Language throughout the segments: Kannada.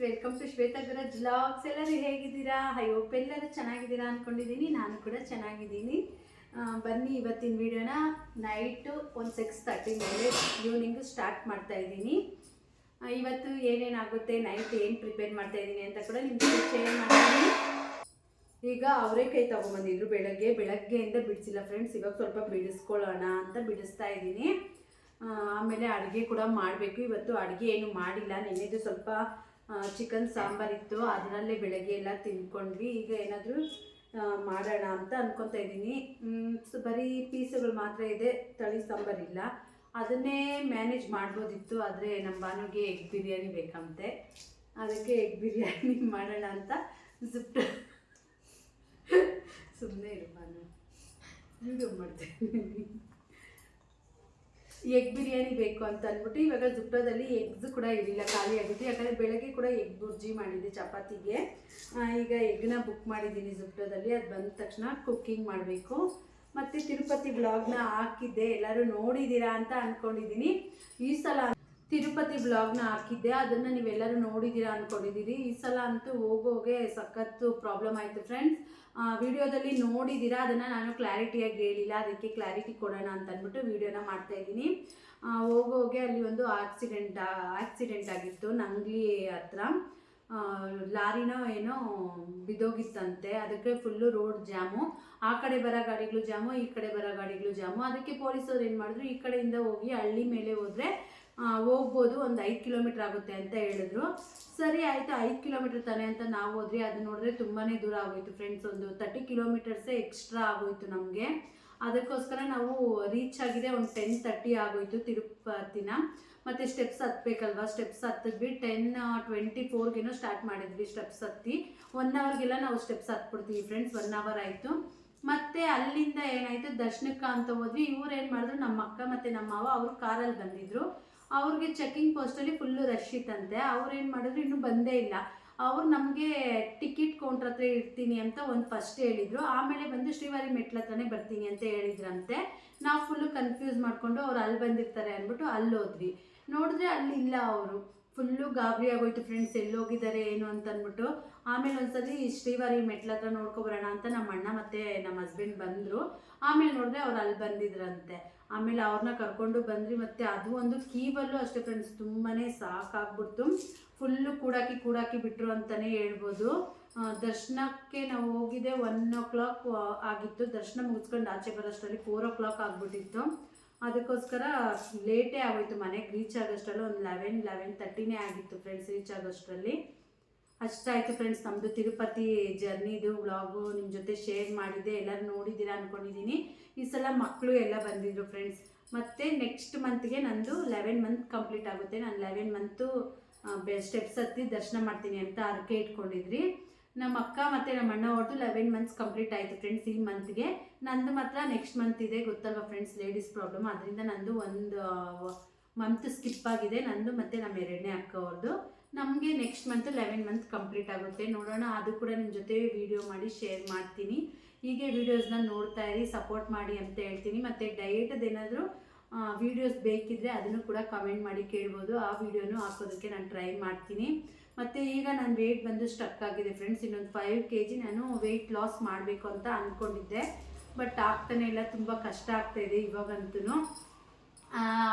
Welcome to Shweta Garaj vlogs. ಎಲ್ಲರೂ ಹೇಗಿದ್ದೀರಾ? ಐ ಹೋಪ್ ಎಲ್ಲರೂ ಚೆನ್ನಾಗಿದ್ದೀರಾ ಅಂದ್ಕೊಂಡಿದ್ದೀನಿ. ನಾನು ಕೂಡ ಚೆನ್ನಾಗಿದ್ದೀನಿ. ಬನ್ನಿ ಇವತ್ತಿನ ವಿಡಿಯೋನ ನೈಟು ಒಂದು 6:30 ಮೇಲೆ ಈವ್ನಿಂಗು ಸ್ಟಾರ್ಟ್ ಮಾಡ್ತಾ ಇದ್ದೀನಿ. ಇವತ್ತು ಏನೇನಾಗುತ್ತೆ, ನೈಟ್ ಏನು ಪ್ರಿಪೇರ್ ಮಾಡ್ತಾ ಇದ್ದೀನಿ ಅಂತ ಕೂಡ ನಿಮಗೆ ಶೇರ್ ಮಾಡ್ತೀನಿ. ಈಗ ಅವರೇಕಾಯಿ ತೊಗೊಂಬಂದಿದ್ರು ಬೆಳಗ್ಗೆಯಿಂದ ಬಿಡಿಸಿಲ್ಲ ಫ್ರೆಂಡ್ಸ್. ಇವಾಗ ಸ್ವಲ್ಪ ಬಿಡಿಸ್ಕೊಳ್ಳೋಣ ಅಂತ ಬಿಡಿಸ್ತಾ ಇದ್ದೀನಿ. ಆಮೇಲೆ ಅಡುಗೆ ಕೂಡ ಮಾಡಬೇಕು. ಇವತ್ತು ಅಡುಗೆ ಏನು ಮಾಡಿಲ್ಲ. ನೆನ್ನೆದು ಸ್ವಲ್ಪ ಚಿಕನ್ ಸಾಂಬಾರಿತ್ತು, ಅದರಲ್ಲೇ ಬೆಳಗ್ಗೆ ಎಲ್ಲ ತಿಂದ್ಕೊಂಡ್ವಿ. ಈಗ ಏನಾದರೂ ಮಾಡೋಣ ಅಂತ ಅಂದ್ಕೊತಾ ಇದ್ದೀನಿ. ಬರೀ ಪೀಸುಗಳು ಮಾತ್ರ ಇದೆ, ತಳಿ ಸಾಂಬಾರಿಲ್ಲ. ಅದನ್ನೇ ಮ್ಯಾನೇಜ್ ಮಾಡ್ಬೋದಿತ್ತು, ಆದರೆ ನಮ್ಮ ಬಾನುಗೆ ಎಗ್ ಬಿರಿಯಾನಿ ಬೇಕಂತೆ. ಅದಕ್ಕೆ ಎಗ್ ಬಿರಿಯಾನಿ ಮಾಡೋಣ ಅಂತ ಸುಮ್ಮನೆ ಇರು, ಬಾನು ವಿಡಿಯೋ ಮಾಡ್ತೀನಿ. ಎಗ್ ಬಿರಿಯಾನಿ ಬೇಕು ಅಂತ ಅಂದ್ಬಿಟ್ಟು ಇವಾಗ ಜುಪ್ಟೋದಲ್ಲಿ ಎಗ್ಸ್ ಕೂಡ ಇರಲಿಲ್ಲ, ಖಾಲಿ ಆಗಿತ್ತು. ಯಾಕಂದರೆ ಬೆಳಗ್ಗೆ ಕೂಡ ಎಗ್ ಬುರ್ಜಿ ಮಾಡಿದ್ದೆ ಚಪಾತಿಗೆ. ಈಗ ಎಗ್ನ ಬುಕ್ ಮಾಡಿದ್ದೀನಿ ಜುಪ್ಟೋದಲ್ಲಿ. ಅದು ಬಂದ ತಕ್ಷಣ ಕುಕ್ಕಿಂಗ್ ಮಾಡಬೇಕು. ಮತ್ತು ತಿರುಪತಿ ಬ್ಲಾಗ್ನ ಹಾಕಿದ್ದೆ, ಎಲ್ಲರೂ ನೋಡಿದ್ದೀರಾ ಅಂತ ಅಂದ್ಕೊಂಡಿದ್ದೀನಿ. ಈ ಸಲ ತಿರುಪತಿ ಬ್ಲಾಗ್ನ ಹಾಕಿದ್ದೆ, ಅದನ್ನು ನೀವೆಲ್ಲರೂ ನೋಡಿದ್ದೀರಾ ಅಂದ್ಕೊಂಡಿದ್ದೀರಿ. ಈ ಸಲ ಅಂತೂ ಹೋಗೋಗೆ ಸಖತ್ತು ಪ್ರಾಬ್ಲಮ್ ಆಯಿತು ಫ್ರೆಂಡ್ಸ್. ವಿಡಿಯೋದಲ್ಲಿ ನೋಡಿದ್ದೀರಾ, ಅದನ್ನು ನಾನು ಕ್ಲಾರಿಟಿಯಾಗಿ ಹೇಳಿಲ್ಲ. ಅದಕ್ಕೆ ಕ್ಲಾರಿಟಿ ಕೊಡೋಣ ಅಂತ ಅಂದ್ಬಿಟ್ಟು ವಿಡಿಯೋನ ಮಾಡ್ತಾಯಿದ್ದೀನಿ. ಹೋಗೋಗೆ ಅಲ್ಲಿ ಒಂದು ಆಕ್ಸಿಡೆಂಟ್ ಆಗಿತ್ತು ನಂಗ್ಲಿ ಹತ್ರ. ಲಾರಿನೋ ಏನೋ ಬಿದ್ದೋಗಿತ್ತಂತೆ. ಅದಕ್ಕೆ ಫುಲ್ಲು ರೋಡ್ ಜಾಮು. ಆ ಕಡೆ ಬರೋ ಗಾಡಿಗಳು ಜಾಮು, ಈ ಕಡೆ ಬರೋ ಗಾಡಿಗಳು ಜಾಮು. ಅದಕ್ಕೆ ಪೊಲೀಸವ್ರು ಏನು ಮಾಡಿದ್ರು, ಈ ಕಡೆಯಿಂದ ಹೋಗಿ ಹಳ್ಳಿ ಮೇಲೆ ಹೋದರೆ ಹೋಗ್ಬೋದು, ಒಂದು 5 ಕಿಲೋಮೀಟ್ರ್ ಆಗುತ್ತೆ ಅಂತ ಹೇಳಿದ್ರು. ಸರಿ ಆಯಿತು, 5 ಕಿಲೋಮೀಟ್ರ್ ತಾನೆ ಅಂತ ನಾವು ಹೋದ್ರಿ. ಅದು ನೋಡಿದ್ರೆ ತುಂಬಾ ದೂರ ಆಗೋಯ್ತು ಫ್ರೆಂಡ್ಸ್. ಒಂದು 30 ಕಿಲೋಮೀಟರ್ಸೇ ಎಕ್ಸ್ಟ್ರಾ ಆಗೋಯ್ತು ನಮಗೆ. ಅದಕ್ಕೋಸ್ಕರ ನಾವು ರೀಚ್ ಆಗಿದೆ ಒಂದು 10:30 ಆಗೋಯ್ತು ತಿರುಪತಿನ. ಮತ್ತು ಸ್ಟೆಪ್ಸ್ ಹತ್ತಬೇಕಲ್ವ, ಸ್ಟೆಪ್ಸ್ ಹತ್ತಿದ್ವಿ. 10:24ಗೇನೋ ಸ್ಟಾರ್ಟ್ ಮಾಡಿದ್ವಿ ಸ್ಟೆಪ್ಸ್ ಹತ್ತಿ. 1 ಅವರ್ಗೆಲ್ಲ ನಾವು ಸ್ಟೆಪ್ಸ್ ಹತ್ಬಿಡ್ತೀವಿ ಫ್ರೆಂಡ್ಸ್. 1 ಅವರ್ ಆಯಿತು. ಮತ್ತು ಅಲ್ಲಿಂದ ಏನಾಯಿತು, ದರ್ಶನಕ್ಕೆ ಅಂತ ಹೋದ್ವಿ. ಇವ್ರು ಏನು ಮಾಡಿದ್ರು, ನಮ್ಮ ಅಕ್ಕ ಮತ್ತು ನಮ್ಮ ಮಾವ ಅವರು ಕಾರಲ್ಲಿ ಬಂದಿದ್ದರು. ಅವ್ರಿಗೆ ಚೆಕಿಂಗ್ ಪೋಸ್ಟಲ್ಲಿ ಫುಲ್ಲು ರಶ್ ಇತ್ತಂತೆ. ಅವ್ರೇನು ಮಾಡಿದ್ರು, ಇನ್ನೂ ಬಂದೇ ಇಲ್ಲ. ಅವ್ರು ನಮಗೆ ಟಿಕೆಟ್ ಕೌಂಟ್ರ್ ಹತ್ರ ಇರ್ತೀನಿ ಅಂತ ಫಸ್ಟ್ ಹೇಳಿದರು. ಆಮೇಲೆ ಬಂದು ಶ್ರೀವಾರಿ ಮೆಟ್ಲ ಹತ್ರನೇ ಬರ್ತೀನಿ ಅಂತ ಹೇಳಿದ್ರಂತೆ. ನಾವು ಫುಲ್ಲು ಕನ್ಫ್ಯೂಸ್ ಮಾಡಿಕೊಂಡು ಅವ್ರು ಅಲ್ಲಿ ಬಂದಿರ್ತಾರೆ ಅಂದ್ಬಿಟ್ಟು ಅಲ್ಲಿ ಹೋದ್ವಿ. ನೋಡಿದ್ರೆ ಅಲ್ಲಿ ಇಲ್ಲ ಅವರು. ಫುಲ್ಲು ಗಾಬರಿ ಆಗೋಯ್ತು ಫ್ರೆಂಡ್ಸ್, ಎಲ್ಲೋಗಿದ್ದಾರೆ ಏನು ಅಂತ ಅಂದ್ಬಿಟ್ಟು. ಆಮೇಲೆ ಒಂದ್ಸರಿ ಶ್ರೀವಾರಿ ಮೆಟ್ಲ ಹತ್ರ ನೋಡ್ಕೊಬರೋಣ ಅಂತ ನಮ್ಮ ಅಣ್ಣ ಮತ್ತು ನಮ್ಮ ಹಸ್ಬೆಂಡ್ ಬಂದರು. ಆಮೇಲೆ ನೋಡಿದ್ರೆ ಅವ್ರು ಅಲ್ಲಿ ಬಂದಿದ್ರಂತೆ. ಆಮೇಲೆ ಅವ್ರನ್ನ ಕರ್ಕೊಂಡು ಬಂದ್ರಿ. ಮತ್ತು ಅದು ಒಂದು ಕೀವಲ್ಲೂ ಅಷ್ಟೇ ಫ್ರೆಂಡ್ಸ್, ತುಂಬಾ ಸಾಕಾಗ್ಬಿಡ್ತು. ಫುಲ್ಲು ಕೂಡಾಕಿ ಬಿಟ್ಟರು ಅಂತಲೇ ಹೇಳ್ಬೋದು. ದರ್ಶನಕ್ಕೆ ನಾವು ಹೋಗಿದ್ದೆ 1 o'clock ಆಗಿತ್ತು. ದರ್ಶನ ಮುಗಿಸ್ಕೊಂಡು ಆಚೆ ಬರೋಷ್ಟರಲ್ಲಿ 4 o'clock ಆಗಿಬಿಟ್ಟಿತ್ತು. ಅದಕ್ಕೋಸ್ಕರ ಲೇಟೇ ಆಗೋಯ್ತು. ಮನೆಗೆ ರೀಚ್ ಆಗೋಷ್ಟರಲ್ಲಿ ಒಂದು 11:30 ಆಗಿತ್ತು ಫ್ರೆಂಡ್ಸ್ ರೀಚ್ ಆಗೋಷ್ಟರಲ್ಲಿ. ಅಷ್ಟಾಯಿತು ಫ್ರೆಂಡ್ಸ್ ನಮ್ಮದು ತಿರುಪತಿ ಜರ್ನಿದು ವ್ಲಾಗು ನಿಮ್ಮ ಜೊತೆ ಶೇರ್ ಮಾಡಿದ್ದೆ. ಎಲ್ಲರೂ ನೋಡಿದ್ದೀರಾ ಅಂದ್ಕೊಂಡಿದ್ದೀನಿ. ಈ ಸಲ ಮಕ್ಕಳು ಎಲ್ಲ ಬಂದಿದ್ರು ಫ್ರೆಂಡ್ಸ್. ಮತ್ತು ನೆಕ್ಸ್ಟ್ ಮಂತ್ಗೆ ನಂದು 11 ಮಂತ್ ಕಂಪ್ಲೀಟ್ ಆಗುತ್ತೆ. ನಾನು 11 ಮಂತು ಸ್ಟೆಪ್ಸ್ ಹತ್ತಿ ದರ್ಶನ ಮಾಡ್ತೀನಿ ಅಂತ ಹರಕೆ ಇಟ್ಕೊಂಡಿದ್ರಿ. ನಮ್ಮ ಅಕ್ಕ ಮತ್ತು ನಮ್ಮ ಅಣ್ಣ ಹೊರಟು 11 ಮಂತ್ಸ್ ಕಂಪ್ಲೀಟ್ ಆಯಿತು ಫ್ರೆಂಡ್ಸ್ ಈ ಮಂತ್ಗೆ. ನಂದು ಮಾತ್ರ ನೆಕ್ಸ್ಟ್ ಮಂತ್ ಇದೆ, ಗೊತ್ತಲ್ವ ಫ್ರೆಂಡ್ಸ್, ಲೇಡೀಸ್ ಪ್ರಾಬ್ಲಮ್. ಅದರಿಂದ ನಂದು ಒಂದು ಮಂತ್ ಸ್ಕಿಪ್ ಆಗಿದೆ, ನಂದು ಮತ್ತು ನಮ್ಮ 2ನೇ ಅಕ್ಕ ಅವ್ರದ್ದು. ನಮಗೆ ನೆಕ್ಸ್ಟ್ ಮಂತ್ 11 ಮಂತ್ ಕಂಪ್ಲೀಟ್ ಆಗುತ್ತೆ. ನೋಡೋಣ, ಅದು ಕೂಡ ನಿಮ್ಮ ಜೊತೆ ವಿಡಿಯೋ ಮಾಡಿ ಶೇರ್ ಮಾಡ್ತೀನಿ. ಹೀಗೆ ವೀಡಿಯೋಸ್ನ ನೋಡ್ತಾ ಇರಿ, ಸಪೋರ್ಟ್ ಮಾಡಿ ಅಂತ ಹೇಳ್ತೀನಿ. ಮತ್ತು ಡಯೇಟದ್ದು ಏನಾದರೂ ವೀಡಿಯೋಸ್ ಬೇಕಿದ್ದರೆ ಅದನ್ನು ಕೂಡ ಕಮೆಂಟ್ ಮಾಡಿ ಕೇಳ್ಬೋದು. ಆ ವಿಡಿಯೋನು ಹಾಕೋದಕ್ಕೆ ನಾನು ಟ್ರೈ ಮಾಡ್ತೀನಿ. ಮತ್ತು ಈಗ ನನ್ನ ವೆಯ್ಟ್ ಬಂದು ಸ್ಟಕ್ ಆಗಿದೆ ಫ್ರೆಂಡ್ಸ್. ಇನ್ನೊಂದು 5 kg ನಾನು ವೆಯ್ಟ್ ಲಾಸ್ ಮಾಡಬೇಕು ಅಂತ ಅಂದ್ಕೊಂಡಿದ್ದೆ. ಬಟ್ ಆಗ್ತಾನೆ ಇಲ್ಲ, ತುಂಬ ಕಷ್ಟ ಆಗ್ತಾಯಿದೆ ಇವಾಗಂತೂ.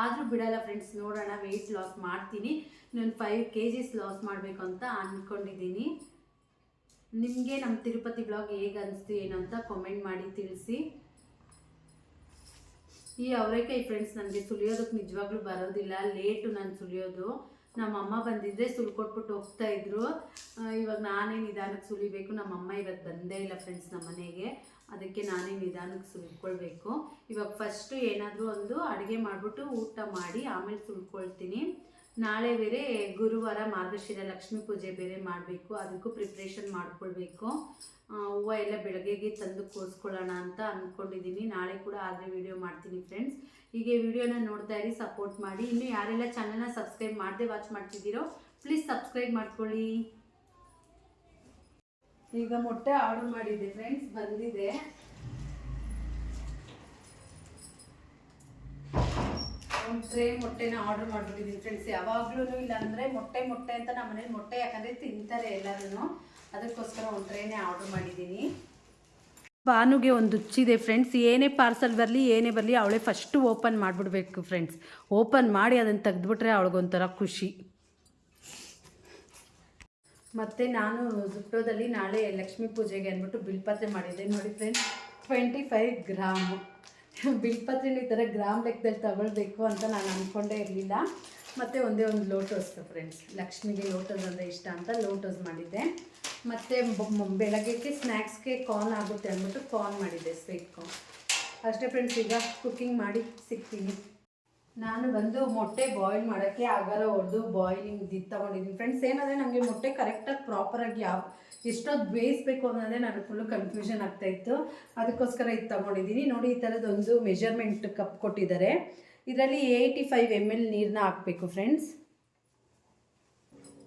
ಆದರೂ ಬಿಡಲ್ಲ ಫ್ರೆಂಡ್ಸ್, ನೋಡೋಣ, ವೆಯ್ಟ್ ಲಾಸ್ ಮಾಡ್ತೀನಿ. ಇನ್ನೊಂದು 5 kg ಲಾಸ್ ಮಾಡಬೇಕು ಅಂತ ಅಂದ್ಕೊಂಡಿದ್ದೀನಿ. ನಿಮಗೆ ನಮ್ಮ ತಿರುಪತಿ ಬ್ಲಾಗ್ ಹೇಗೆ ಅನಿಸ್ತು ಏನು ಅಂತ ಕಾಮೆಂಟ್ ಮಾಡಿ ತಿಳಿಸಿ. ಈ ಅವರೇಕಾಯಿ ಫ್ರೆಂಡ್ಸ್ ನನಗೆ ಸುಲಿಯೋದಕ್ಕೆ ನಿಜವಾಗ್ಲೂ ಬರೋದಿಲ್ಲ, ಲೇಟು ನಾನು ಸುಲಿಯೋದು. ನಮ್ಮ ಅಮ್ಮ ಬಂದಿದ್ದರೆ ಸುಲ್ಕೊಟ್ಬಿಟ್ಟು ಹೋಗ್ತಾಯಿದ್ರು. ಇವಾಗ ನಾನೇ ನಿಧಾನಕ್ಕೆ ಸುಲಿಬೇಕು. ನಮ್ಮಮ್ಮ ಇವತ್ತು ಬಂದೇ ಇಲ್ಲ ಫ್ರೆಂಡ್ಸ್ ನಮ್ಮ ಮನೆಗೆ. ಅದಕ್ಕೆ ನಾನೇ ನಿಧಾನಕ್ಕೆ ಸುಲ್ಕೊಳ್ಬೇಕು. ಇವಾಗ ಫಸ್ಟು ಏನಾದರೂ ಒಂದು ಅಡುಗೆ ಮಾಡಿಬಿಟ್ಟು ಊಟ ಮಾಡಿ ಆಮೇಲೆ ಸುಲ್ಕೊಳ್ತೀನಿ. ನಾಳೆ ಬೇರೆ ಗುರುವಾರ ಮಾರ್ಗಶಿರ ಲಕ್ಷ್ಮೀ ಪೂಜೆ ಬೇರೆ ಮಾಡಬೇಕು. ಅದಕ್ಕೂ ಪ್ರಿಪ್ರೇಷನ್ ಮಾಡ್ಕೊಳ್ಬೇಕು. ಹೂವು ಎಲ್ಲ ಬೆಳಗ್ಗೆಗೆ ತಂದು ಕೂರಿಸ್ಕೊಳ್ಳೋಣ ಅಂತ ಅಂದ್ಕೊಂಡಿದ್ದೀನಿ. ನಾಳೆ ಕೂಡ ಆದರೆ ವಿಡಿಯೋ ಮಾಡ್ತೀನಿ ಫ್ರೆಂಡ್ಸ್. ಹೀಗೆ ವಿಡಿಯೋನ ನೋಡ್ತಾ ಇರಿ, ಸಪೋರ್ಟ್ ಮಾಡಿ. ಇನ್ನು ಯಾರೆಲ್ಲ ಚಾನಲ್ನ ಸಬ್ಸ್ಕ್ರೈಬ್ ಮಾಡದೆ ವಾಚ್ ಮಾಡ್ತಿದ್ದೀರೋ ಪ್ಲೀಸ್ ಸಬ್ಸ್ಕ್ರೈಬ್ ಮಾಡ್ಕೊಳ್ಳಿ. ಈಗ ಮೊಟ್ಟೆ ಆರ್ಡರ್ ಮಾಡಿದ್ದೆ ಫ್ರೆಂಡ್ಸ್, ಬಂದಿದೆ. ಒಂದು ಟ್ರೇ ಮೊಟ್ಟೆನ ಆರ್ಡರ್ ಮಾಡಿಬಿಟ್ಟಿದ್ದೀನಿ ಫ್ರೆಂಡ್ಸ್. ಯಾವಾಗಲೂ ಇಲ್ಲಾಂದರೆ ಮೊಟ್ಟೆ ಅಂತ ನಮ್ಮ ಮನೇಲಿ ಮೊಟ್ಟೆ ಯಾಕಂದರೆ ತಿಂತಾರೆ ಎಲ್ಲರೂ, ಅದಕ್ಕೋಸ್ಕರ ಒಂದು ಟ್ರೇನೇ ಆರ್ಡರ್ ಮಾಡಿದ್ದೀನಿ. ಭಾನುಗೆ ಒಂದು ಹುಚ್ಚಿದೆ ಫ್ರೆಂಡ್ಸ್, ಏನೇ ಪಾರ್ಸಲ್ ಬರಲಿ ಏನೇ ಬರಲಿ ಅವಳೇ ಫಸ್ಟು ಓಪನ್ ಮಾಡಿಬಿಡ್ಬೇಕು ಫ್ರೆಂಡ್ಸ್. ಓಪನ್ ಮಾಡಿ ಅದನ್ನು ತೆಗೆದುಬಿಟ್ರೆ ಅವಳಿಗೊಂಥರ ಖುಷಿ. ಮತ್ತು ನಾನು ಜುಟ್ಟೋದಲ್ಲಿ ನಾಳೆ ಲಕ್ಷ್ಮೀ ಪೂಜೆಗೆ ಅಂದ್ಬಿಟ್ಟು ಬಿಲ್ಪತ್ರೆ ಮಾಡಿದ್ದೆ ನೋಡಿ ಫ್ರೆಂಡ್ಸ್. 25 ಗ್ರಾಮು ಬಿಲ್ಪತ್ರೆನ ಈ ಥರ ಗ್ರಾಮ್ ಲೆಕ್ಕದಲ್ಲಿ ತಗೊಳ್ಬೇಕು ಅಂತ ನಾನು ಅಂದ್ಕೊಂಡೇ ಇರಲಿಲ್ಲ. ಮತ್ತು ಒಂದೇ ಒಂದು ಲೋಟಸ್ ಫ್ರೆಂಡ್ಸ್, ಲಕ್ಷ್ಮಿಗೆ ಲೋಟಸ್ ಅಂದರೆ ಇಷ್ಟ ಅಂತ ಲೋಟಸ್ ಮಾಡಿದ್ದೆ. ಮತ್ತು ಬೆಳಗ್ಗೆಗೆ ಸ್ನ್ಯಾಕ್ಸ್ಗೆ ಕಾರ್ನ್ ಆಗುತ್ತೆ ಅಂದ್ಬಿಟ್ಟು ಕಾರ್ನ್ ಮಾಡಿದ್ದೆ, ಸ್ವೀಟ್ ಕಾರ್ನ್. ಅಷ್ಟೇ ಫ್ರೆಂಡ್ಸ್, ಈಗ ಕುಕ್ಕಿಂಗ್ ಮಾಡಿ ಸಿಗ್ತೀನಿ. ನಾನು ಬಂದು ಮೊಟ್ಟೆ ಬಾಯ್ಲ್ ಮಾಡೋಕ್ಕೆ ಅಗರ ಹೊಡೆದು ಬಾಯ್ಲಿಂಗ್ ತೊಗೊಂಡಿದ್ದೀನಿ ಫ್ರೆಂಡ್ಸ್. ಏನಂದರೆ ನನಗೆ ಮೊಟ್ಟೆ ಕರೆಕ್ಟಾಗಿ ಪ್ರಾಪರಾಗಿ ಎಷ್ಟೊತ್ತು ಬೇಯಿಸ್ಬೇಕು ಅನ್ನೋದೇ ನನಗೆ ಫುಲ್ಲು ಕನ್ಫ್ಯೂಷನ್ ಆಗ್ತಾಯಿತ್ತು. ಅದಕ್ಕೋಸ್ಕರ ಇದು ತೊಗೊಂಡಿದ್ದೀನಿ. ನೋಡಿ, ಈ ಥರದೊಂದು ಮೆಜರ್ಮೆಂಟ್ ಕಪ್ ಕೊಟ್ಟಿದ್ದಾರೆ. ಇದರಲ್ಲಿ 85 ml ನೀರನ್ನ ಹಾಕಬೇಕು ಫ್ರೆಂಡ್ಸ್.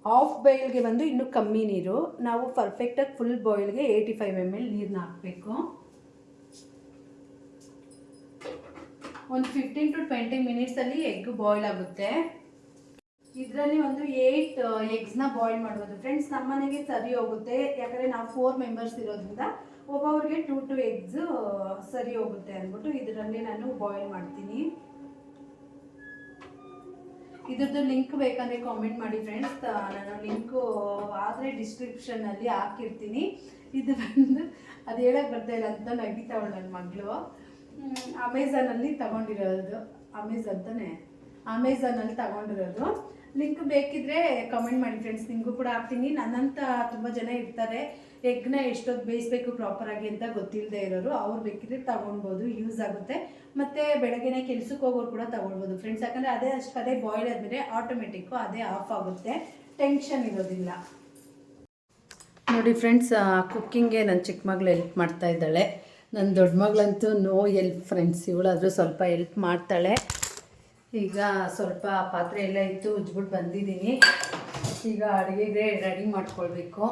ಹಾಫ್ ಬಾಯ್ಲ್ಗೆ ಬಂದು ಇನ್ನೂ ಕಮ್ಮಿ ನೀರು, ನಾವು ಪರ್ಫೆಕ್ಟಾಗಿ ಫುಲ್ ಬಾಯ್ಲ್ಗೆ 85 ml ನೀರನ್ನ ಹಾಕಬೇಕು. ಒಂದು 15 to 20 ಮಿನಿಟ್ಸಲ್ಲಿ ಎಗ್ ಬಾಯ್ಲ್ ಆಗುತ್ತೆ. ಇದರಲ್ಲಿ ಒಂದು 8 ಎಗ್ಸ್ನ ಬಾಯ್ಲ್ ಮಾಡ್ಬೋದು ಫ್ರೆಂಡ್ಸ್. ನಮ್ಮ ಮನೆಗೆ ಸರಿ ಹೋಗುತ್ತೆ, ಯಾಕಂದರೆ ನಾವು 4 ಮೆಂಬರ್ಸ್ ಇರೋದ್ರಿಂದ ಒಬ್ಬೊಬ್ರಿಗೆ 2 ಎಗ್ಸ್ ಸರಿ ಹೋಗುತ್ತೆ ಅಂದ್ಬಿಟ್ಟು ಇದರಲ್ಲಿ ನಾನು ಬಾಯ್ಲ್ ಮಾಡ್ತೀನಿ. ಇದ್ರದ್ದು ಲಿಂಕ್ ಬೇಕಂದರೆ ಕಾಮೆಂಟ್ ಮಾಡಿ ಫ್ರೆಂಡ್ಸ್, ನಾನು ಲಿಂಕು ಆದರೆ ಡಿಸ್ಕ್ರಿಪ್ಷನ್ನಲ್ಲಿ ಹಾಕಿರ್ತೀನಿ. ಇದು ಬಂದು ಅದು ಹೇಳಕ್ಕೆ ಬರ್ತಾಯಿಲ್ಲ ಅಂತ ನಗಿತಾವಳು ನನ್ನ ಮಗಳು. ಅಮೆಝಾನಲ್ಲಿ ತಗೊಂಡಿರೋದು, ಅಮೆಝಾನಲ್ಲಿ ತಗೊಂಡಿರೋದು. ಲಿಂಕ್ ಬೇಕಿದ್ರೆ ಕಮೆಂಟ್ ಮಾಡಿ ಫ್ರೆಂಡ್ಸ್, ನಿಮಗೂ ಕೂಡ ಹಾಕ್ತೀನಿ. ನನ್ನಂತ ತುಂಬ ಜನ ಇರ್ತಾರೆ, ಎಗ್ನ ಎಷ್ಟೊತ್ತು ಬೇಯಿಸ್ಬೇಕು ಪ್ರಾಪರಾಗಿ ಅಂತ ಗೊತ್ತಿಲ್ಲದೆ ಇರೋರು, ಅವ್ರು ಬೇಕಿದ್ರೆ ತಗೊಳ್ಬೋದು, ಯೂಸ್ ಆಗುತ್ತೆ. ಮತ್ತು ಬೆಳಗ್ಗೆನೇ ಕೆಲ್ಸಕ್ಕೆ ಹೋಗೋರು ಕೂಡ ತಗೊಳ್ಬೋದು ಫ್ರೆಂಡ್ಸ್, ಯಾಕಂದರೆ ಅದೇ ಬಾಯ್ಲ್ ಆದಮೇಲೆ ಆಟೋಮೆಟಿಕ್ಕು ಅದೇ ಆಫ್ ಆಗುತ್ತೆ, ಟೆನ್ಷನ್ ಇರೋದಿಲ್ಲ. ನೋಡಿ ಫ್ರೆಂಡ್ಸ್, ಕುಕ್ಕಿಂಗ್ಗೆ ನನ್ನ ಚಿಕ್ಕ ಮಗಳು ಹೆಲ್ಪ್ ಮಾಡ್ತಾ ಇದ್ದಾಳೆ. ನನ್ನ ದೊಡ್ಡ ಮಗಳಂತೂ ನೋ ಹೆಲ್ಪ್ ಫ್ರೆಂಡ್ಸ್, ಇವಳಾದರೂ ಸ್ವಲ್ಪ ಹೆಲ್ಪ್ ಮಾಡ್ತಾಳೆ. ಈಗ ಸ್ವಲ್ಪ ಪಾತ್ರೆ ಎಲ್ಲ ಇತ್ತು, ಉಜ್ಬಿಟ್ಟು ಬಂದಿದ್ದೀನಿ. ಈಗ ಅಡುಗೆಗೆ ರೆಡಿ ಮಾಡ್ಕೊಳ್ಬೇಕು.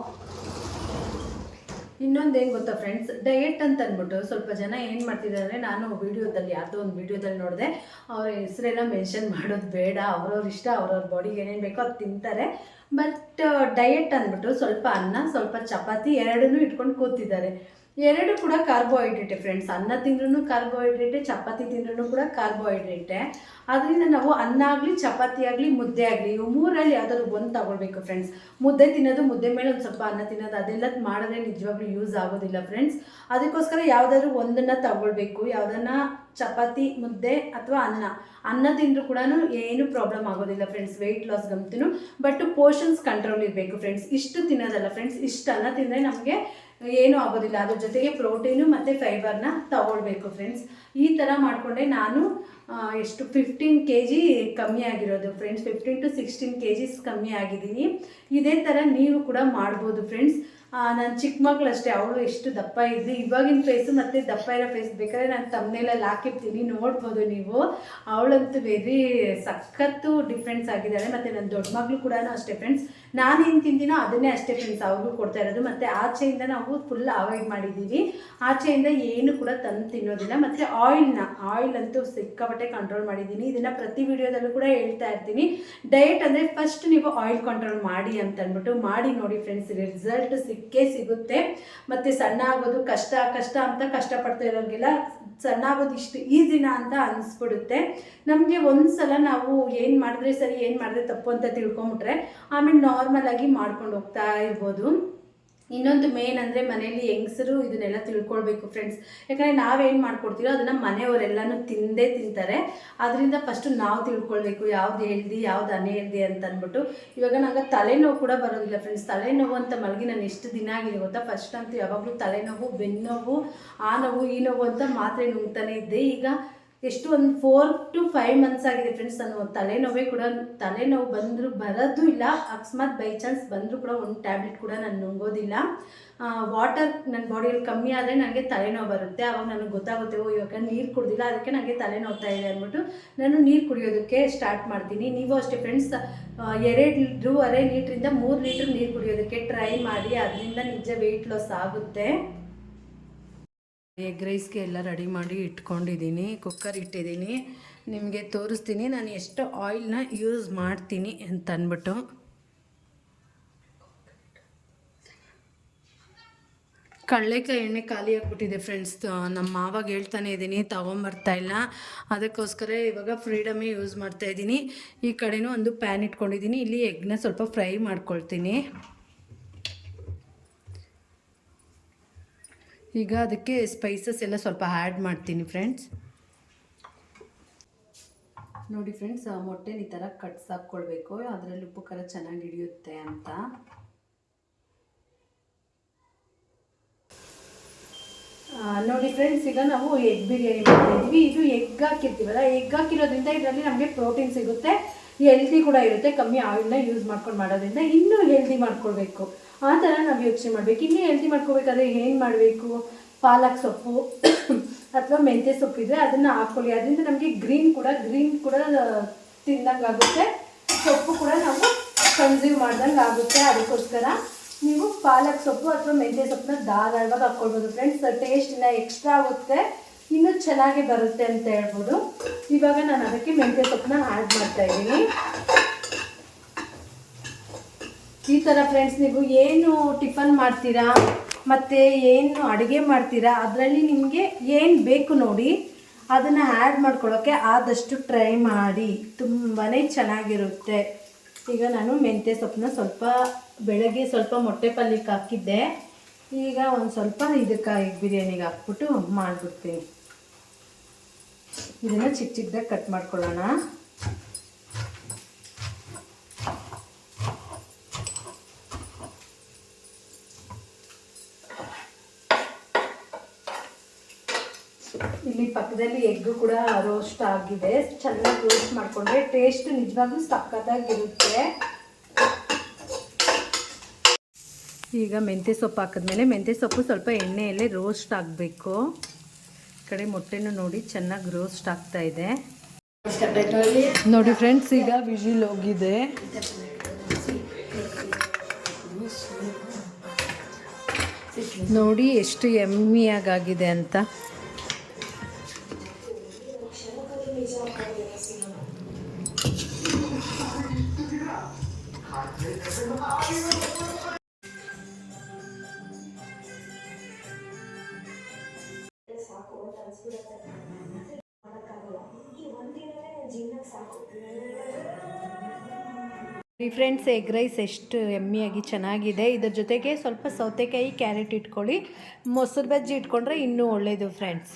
ಇನ್ನೊಂದು ಏನು ಗೊತ್ತಾ ಫ್ರೆಂಡ್ಸ್, ಡಯೆಟ್ ಅಂತ ಅಂದ್ಬಿಟ್ಟು ಸ್ವಲ್ಪ ಜನ ಏನು ಮಾಡ್ತಿದ್ದಾರೆ, ನಾನು ವೀಡಿಯೋದಲ್ಲಿ ಯಾವುದೋ ಒಂದು ವೀಡಿಯೋದಲ್ಲಿ ನೋಡಿದೆ, ಅವ್ರ ಹೆಸರೆಲ್ಲ ಮೆನ್ಷನ್ ಮಾಡೋದು ಬೇಡ, ಅವ್ರವ್ರ ಇಷ್ಟ, ಅವ್ರವ್ರ ಬಾಡಿಗೆ ಏನೇನು ಬೇಕೋ ಅದು ತಿಂತಾರೆ. ಬಟ್ ಡಯೆಟ್ ಅಂದ್ಬಿಟ್ಟು ಸ್ವಲ್ಪ ಅನ್ನ ಸ್ವಲ್ಪ ಚಪಾತಿ ಎರಡನ್ನೂ ಇಟ್ಕೊಂಡು ಕೂತಿದ್ದಾರೆ. ಎರಡು ಕೂಡ ಕಾರ್ಬೋಹೈಡ್ರೇಟೆ ಫ್ರೆಂಡ್ಸ್. ಅನ್ನ ತಿಂದ್ರೂ ಕಾರ್ಬೋಹೈಡ್ರೇಟೆ, ಚಪಾತಿ ತಿಂದ್ರೂ ಕೂಡ ಕಾರ್ಬೋಹೈಡ್ರೇಟೆ. ಅದರಿಂದ ನಾವು ಅನ್ನ ಆಗಲಿ ಚಪಾತಿ ಆಗಲಿ ಮುದ್ದೆ ಆಗಲಿ ಇವು ಮೂರಲ್ಲಿ ಯಾವ್ದಾದ್ರು ಒಂದು ತಗೊಳ್ಬೇಕು ಫ್ರೆಂಡ್ಸ್. ಮುದ್ದೆ ತಿನ್ನೋದು, ಮುದ್ದೆ ಮೇಲೆ ಒಂದು ಸ್ವಲ್ಪ ಅನ್ನ ತಿನ್ನೋದು, ಅದೆಲ್ಲ ಮಾಡಿದ್ರೆ ನಿಜವಾಗ್ಲೂ ಯೂಸ್ ಆಗೋದಿಲ್ಲ ಫ್ರೆಂಡ್ಸ್. ಅದಕ್ಕೋಸ್ಕರ ಯಾವುದಾದ್ರು ಒಂದನ್ನು ತಗೊಳ್ಬೇಕು. ಯಾವುದನ್ನು ಚಪಾತಿ, ಮುದ್ದೆ ಅಥವಾ ಅನ್ನ ತಿಂದರೂ ಕೂಡ ಏನು ಪ್ರಾಬ್ಲಮ್ ಆಗೋದಿಲ್ಲ ಫ್ರೆಂಡ್ಸ್, ವೆಯ್ಟ್ ಲಾಸ್ಗಂತೂ. ಬಟ್ ಪೋರ್ಷನ್ಸ್ ಕಂಟ್ರೋಲ್ ಇರಬೇಕು ಫ್ರೆಂಡ್ಸ್. ಇಷ್ಟು ತಿನ್ನೋದಲ್ಲ ಫ್ರೆಂಡ್ಸ್, ಇಷ್ಟು ಅನ್ನ ತಿಂದರೆ ನಮಗೆ ಏನೂ ಆಗೋದಿಲ್ಲ. ಅದ್ರ ಜೊತೆಗೆ ಪ್ರೋಟೀನು ಮತ್ತು ಫೈಬರ್ನ ತಗೊಳ್ಬೇಕು ಫ್ರೆಂಡ್ಸ್. ಈ ಥರ ಮಾಡಿಕೊಂಡೆ ನಾನು ಎಷ್ಟು 15 kg ಕಮ್ಮಿ ಆಗಿರೋದು ಫ್ರೆಂಡ್ಸ್. 15 to 16 kgs ಕಮ್ಮಿ ಆಗಿದ್ದೀನಿ. ಇದೇ ಥರ ನೀವು ಕೂಡ ಮಾಡ್ಬೋದು ಫ್ರೆಂಡ್ಸ್. ನನ್ನ ಚಿಕ್ಕ ಮಗಳು ಅಷ್ಟೇ, ಅವಳು ಎಷ್ಟು ದಪ್ಪ ಇದ್ಲು, ಇವಾಗಿನ ಫೇಸು ಮತ್ತು ದಪ್ಪ ಇರೋ ಫೇಸ್ ಬೇಕಾದ್ರೆ ನಾನು ತಮ್ಮನೇಲಲ್ಲಿ ಹಾಕಿರ್ತೀನಿ, ನೋಡ್ಬೋದು ನೀವು. ಅವಳಂತೂ ವೆರಿ ಸಖತ್ತು ಡಿಫ್ರೆನ್ಸ್ ಆಗಿದ್ದಾಳೆ. ಮತ್ತು ನನ್ನ ದೊಡ್ಡ ಮಗಳು ಕೂಡ ಅಷ್ಟೇ ಫ್ರೆಂಡ್ಸ್. ನಾನೇನು ತಿಂತೀನೋ ಅದನ್ನೇ ಅಷ್ಟೇ ಫ್ರೆಂಡ್ಸ್ ಅವ್ರಿಗೂ ಕೊಡ್ತಾ ಇರೋದು. ಮತ್ತು ಆಚೆಯಿಂದ ನಾವು ಫುಲ್ ಅವಾಯ್ಡ್ ಮಾಡಿದ್ದೀವಿ, ಆಚೆಯಿಂದ ಏನು ಕೂಡ ತಂದು ತಿನ್ನೋದಿಲ್ಲ. ಮತ್ತು ಆಯಿಲ್ ಅಂತೂ ಸಿಕ್ಕಾಪಟ್ಟೆ ಕಂಟ್ರೋಲ್ ಮಾಡಿದ್ದೀನಿ. ಇದನ್ನು ಪ್ರತಿ ವಿಡಿಯೋದಲ್ಲೂ ಕೂಡ ಹೇಳ್ತಾ ಇರ್ತೀನಿ. ಡಯೆಟ್ ಅಂದರೆ ಫಸ್ಟ್ ನೀವು ಆಯಿಲ್ ಕಂಟ್ರೋಲ್ ಮಾಡಿ ಅಂತ ಅಂದ್ಬಿಟ್ಟು ಮಾಡಿ ನೋಡಿ ಫ್ರೆಂಡ್ಸ್, ರಿಸಲ್ಟ್ ಸಿಕ್ಕೇ ಸಿಗುತ್ತೆ. ಮತ್ತು ಸಣ್ಣ ಆಗೋದು ಕಷ್ಟ ಅಂತ ಕಷ್ಟಪಡ್ತಾ ಇರೋರಿಗೆಲ್ಲ ಸಣ್ಣ ಆಗೋದು ಇಷ್ಟು ಈಸಿನಾ ಅಂತ ಅನಿಸ್ಬಿಡುತ್ತೆ. ನಮಗೆ ಒಂದು ಸಲ ನಾವು ಏನು ಮಾಡಿದ್ರೆ ಸರಿ, ಏನು ಮಾಡಿದ್ರೆ ತಪ್ಪು ಅಂತ ತಿಳ್ಕೊಂಬಿಟ್ರೆ ಆಮೇಲೆ ನಾರ್ಮಲ್ ಆಗಿ ಮಾಡ್ಕೊಂಡು ಹೋಗ್ತಾ ಇರ್ಬೋದು. ಇನ್ನೊಂದು ಮೇನ್ ಅಂದರೆ ಮನೇಲಿ ಹೆಂಗಸರು ಇದನ್ನೆಲ್ಲ ತಿಳ್ಕೊಳ್ಬೇಕು ಫ್ರೆಂಡ್ಸ್. ಯಾಕಂದರೆ ನಾವೇನು ಮಾಡ್ಕೊಡ್ತೀರೋ ಅದನ್ನು ಮನೆಯವರೆಲ್ಲನೂ ತಿಂತಾರೆ. ಅದರಿಂದ ಫಸ್ಟು ನಾವು ತಿಳ್ಕೊಳ್ಬೇಕು ಯಾವ್ದು ಹೆಲ್ದಿ ಯಾವ್ದು ಅನ್ಹೆಲ್ದಿ ಅಂತ ಅಂದ್ಬಿಟ್ಟು. ಇವಾಗ ನಂಗೆ ತಲೆನೋವು ಕೂಡ ಬರೋದಿಲ್ಲ ಫ್ರೆಂಡ್ಸ್. ತಲೆನೋವು ಅಂತ ಮಲಗಿ ನಾನು ಎಷ್ಟು ದಿನ ಆಗಿದೆ ಗೊತ್ತಾ. ಫಸ್ಟ್ ಅಂತೂ ಯಾವಾಗಲೂ ತಲೆನೋವು, ಬೆನ್ನೋವು, ಆ ನೋವು ಈ ನೋವು ಅಂತ ಮಾತ್ರೆ ನುಂಗ್ತಾನೆ ಇದ್ದೆ. ಈಗ ಎಷ್ಟು ಒಂದು 4 to 5 months ಆಗಿದೆ ಫ್ರೆಂಡ್ಸ್. ನಾನು ತಲೆನೋವು ಬರೋದು ಇಲ್ಲ. ಅಕಸ್ಮಾತ್ ಬೈ ಚಾನ್ಸ್ ಬಂದರೂ ಕೂಡ ಒಂದು ಟ್ಯಾಬ್ಲೆಟ್ ಕೂಡ ನಾನು ನುಂಗೋದಿಲ್ಲ. ವಾಟರ್ ನನ್ನ ಬಾಡಿಯಲ್ಲಿ ಕಮ್ಮಿ ಆದರೆ ನನಗೆ ತಲೆನೋವು ಬರುತ್ತೆ. ಆವಾಗ ನನಗೆ ಗೊತ್ತಾಗುತ್ತೆ, ಇವಾಗ ನೀರು ಕುಡ್ದಿಲ್ಲ ಅದಕ್ಕೆ ನನಗೆ ತಲೆನೋವ್ತಾ ಇದೆ ಅಂದ್ಬಿಟ್ಟು ನಾನು ನೀರು ಕುಡಿಯೋದಕ್ಕೆ ಸ್ಟಾರ್ಟ್ ಮಾಡ್ತೀನಿ. ನೀವು ಅಷ್ಟೇ ಫ್ರೆಂಡ್ಸ್, 2.5 ಲೀಟ್ರಿಂದ 3 ಲೀಟ್ರ್ ನೀರು ಕುಡಿಯೋದಕ್ಕೆ ಟ್ರೈ ಮಾಡಿ. ಅದರಿಂದ ನಿಜ ವೆಯ್ಟ್ ಲಾಸ್ ಆಗುತ್ತೆ. ಎಗ್ ರೈಸ್ಗೆ ಎಲ್ಲ ರೆಡಿ ಮಾಡಿ ಇಟ್ಕೊಂಡಿದ್ದೀನಿ. ಕುಕ್ಕರ್ ಇಟ್ಟಿದ್ದೀನಿ. ನಿಮಗೆ ತೋರಿಸ್ತೀನಿ ನಾನು ಎಷ್ಟು ಆಯಿಲ್ನ ಯೂಸ್ ಮಾಡ್ತೀನಿ ಅಂತ ಅಂದ್ಬಿಟ್ಟು. ಕಡಲೆಕಾಯಿ ಎಣ್ಣೆ ಖಾಲಿ ಆಗಿಬಿಟ್ಟಿದೆ ಫ್ರೆಂಡ್ಸ್. ನಮ್ಮ ಮಾವಾಗ ಹೇಳ್ತಾನೆ ಇದ್ದೀನಿ ತೊಗೊಂಬರ್ತಾಯಿಲ್ಲ, ಅದಕ್ಕೋಸ್ಕರ ಇವಾಗ ಫ್ರೀಡಮೇ ಯೂಸ್ ಮಾಡ್ತಾಯಿದ್ದೀನಿ. ಈ ಕಡೆನೂ ಒಂದು ಪ್ಯಾನ್ ಇಟ್ಕೊಂಡಿದ್ದೀನಿ, ಇಲ್ಲಿ ಎಗ್ನ ಸ್ವಲ್ಪ ಫ್ರೈ ಮಾಡ್ಕೊಳ್ತೀನಿ. ಈಗ ಅದಕ್ಕೆ ಸ್ಪೈಸಸ್ ಎಲ್ಲ ಸ್ವಲ್ಪ ಆ್ಯಡ್ ಮಾಡ್ತೀನಿ ಫ್ರೆಂಡ್ಸ್. ನೋಡಿ ಫ್ರೆಂಡ್ಸ್, ಮೊಟ್ಟೆನ ಈ ಥರ ಕಟ್ಸ್ ಹಾಕ್ಕೊಳ್ಬೇಕು, ಅದರಲ್ಲಿ ಉಪ್ಪು ಖಾರ ಚೆನ್ನಾಗಿ ಹಿಡಿಯುತ್ತೆ ಅಂತ. ನೋಡಿ ಫ್ರೆಂಡ್ಸ್, ಈಗ ನಾವು ಎಗ್ ಬಿರಿಯಾನಿ ಮಾಡ್ತಾಯಿದ್ದೀವಿ. ಇದು ಎಗ್ ಹಾಕಿರ್ತೀವಲ್ಲ, ಎಗ್ ಹಾಕಿರೋದ್ರಿಂದ ಇದರಲ್ಲಿ ನಮಗೆ ಪ್ರೋಟೀನ್ ಸಿಗುತ್ತೆ, ಹೆಲ್ದಿ ಕೂಡ ಇರುತ್ತೆ. ಕಮ್ಮಿ ಆಯಿಲ್ನ ಯೂಸ್ ಮಾಡ್ಕೊಂಡು ಮಾಡೋದ್ರಿಂದ ಇನ್ನೂ ಹೆಲ್ದಿ ಮಾಡ್ಕೊಳ್ಬೇಕು, ಆ ಥರ ನಾವು ಯೋಚನೆ ಮಾಡಬೇಕು. ಇನ್ನೂ ಹೆಲ್ದಿ ಮಾಡ್ಕೋಬೇಕಾದ್ರೆ ಏನು ಮಾಡಬೇಕು, ಪಾಲಕ್ ಸೊಪ್ಪು ಅಥವಾ ಮೆಂತ್ಯ ಸೊಪ್ಪು ಇದ್ದರೆ ಅದನ್ನು ಹಾಕ್ಕೊಳ್ಳಿ. ಅದರಿಂದ ನಮಗೆ ಗ್ರೀನ್ ಕೂಡ ತಿನ್ನಂಗೆ ಆಗುತ್ತೆ, ಸೊಪ್ಪು ಕೂಡ ನಾವು ಕನ್ಸ್ಯೂಮ್ ಮಾಡ್ದಂಗೆ ಆಗುತ್ತೆ. ಅದಕ್ಕೋಸ್ಕರ ನೀವು ಪಾಲಕ್ ಸೊಪ್ಪು ಅಥವಾ ಮೆಂತ್ಯ ಸೊಪ್ಪನ್ನ ಧಾರಾಳವಾಗಿ ಹಾಕ್ಕೊಳ್ಬೋದು ಫ್ರೆಂಡ್ಸ್. ಟೇಸ್ಟಿನ ಎಕ್ಸ್ಟ್ರಾ ಆಗುತ್ತೆ, ಇನ್ನೂ ಚೆನ್ನಾಗಿ ಬರುತ್ತೆ ಅಂತ ಹೇಳ್ಬೋದು. ಇವಾಗ ನಾನು ಅದಕ್ಕೆ ಮೆಂತ್ಯ ಸೊಪ್ಪನ್ನ ಆ್ಯಡ್ ಮಾಡ್ತಾಯಿದ್ದೀನಿ. ಈ ಥರ ಫ್ರೆಂಡ್ಸ್, ನೀವು ಏನು ಟಿಫನ್ ಮಾಡ್ತೀರಾ ಮತ್ತು ಏನು ಅಡುಗೆ ಮಾಡ್ತೀರಾ ಅದರಲ್ಲಿ ನಿಮಗೆ ಏನು ಬೇಕು ನೋಡಿ ಅದನ್ನು ಆ್ಯಡ್ ಮಾಡ್ಕೊಳ್ಳೋಕ್ಕೆ ಆದಷ್ಟು ಟ್ರೈ ಮಾಡಿ, ತುಂಬಾ ಚೆನ್ನಾಗಿರುತ್ತೆ. ಈಗ ನಾನು ಮೆಂತ್ಯ ಸೊಪ್ಪನ್ನ ಸ್ವಲ್ಪ ಬೆಳಗ್ಗೆ ಸ್ವಲ್ಪ ಮೊಟ್ಟೆ ಪಲ್ಯಕ್ಕೆ ಹಾಕಿದ್ದೆ, ಈಗ ಒಂದು ಸ್ವಲ್ಪ ಇದಕ್ಕೆ ಬಿರಿಯಾನಿಗೆ ಹಾಕ್ಬಿಟ್ಟು ಮಾಡಿಬಿಡ್ತೀನಿ. ಇದನ್ನು ಚಿಕ್ಕ ಚಿಕ್ಕದಾಗಿ ಕಟ್ ಮಾಡ್ಕೊಳ್ಳೋಣ. ಇಲ್ಲಿ ಪಕ್ಕದಲ್ಲಿ ಎಗ್ಗು ಕೂಡ ರೋಸ್ಟ್ ಆಗಿದೆ. ಚೆನ್ನಾಗಿ ರೋಸ್ಟ್ ಮಾಡಿಕೊಂಡ್ರೆ ಟೇಸ್ಟ್ ನಿಜವಾಗ್ಲೂ ಸಕ್ಕತ್ತಾಗಿರುತ್ತೆ. ಈಗ ಮೆಂತ್ಯ ಸೊಪ್ಪು ಹಾಕಿದ್ಮೇಲೆ ಮೆಂತ್ಯ ಸೊಪ್ಪು ಸ್ವಲ್ಪ ಎಣ್ಣೆಯಲ್ಲೇ ರೋಸ್ಟ್ ಆಗಬೇಕು. ಕಡೆ ಮೊಟ್ಟೆನೂ ನೋಡಿ ಚೆನ್ನಾಗಿ ರೋಸ್ಟ್ ಆಗ್ತಾ ಇದೆ. ನೋಡಿ ಫ್ರೆಂಡ್ಸ್, ಈಗ ವಿಜಿಲ್ ಹೋಗಿದೆ. ನೋಡಿ ಎಷ್ಟು ಯಮ್ಮಿಯಾಗಿದೆ ಅಂತ. ಫ್ರೆಂಡ್ಸ್, ಎಗ್ ರೈಸ್ ಎಷ್ಟು ಯಮ್ಮಿಯಾಗಿ ಚೆನ್ನಾಗಿದೆ. ಇದರ ಜೊತೆಗೆ ಸ್ವಲ್ಪ ಸೌತೆಕಾಯಿ ಕ್ಯಾರೆಟ್ ಇಟ್ಕೊಳ್ಳಿ, ಮೊಸರು ಬಜ್ಜಿ ಇಟ್ಕೊಂಡ್ರೆ ಇನ್ನೂ ಒಳ್ಳೆಯದು ಫ್ರೆಂಡ್ಸ್.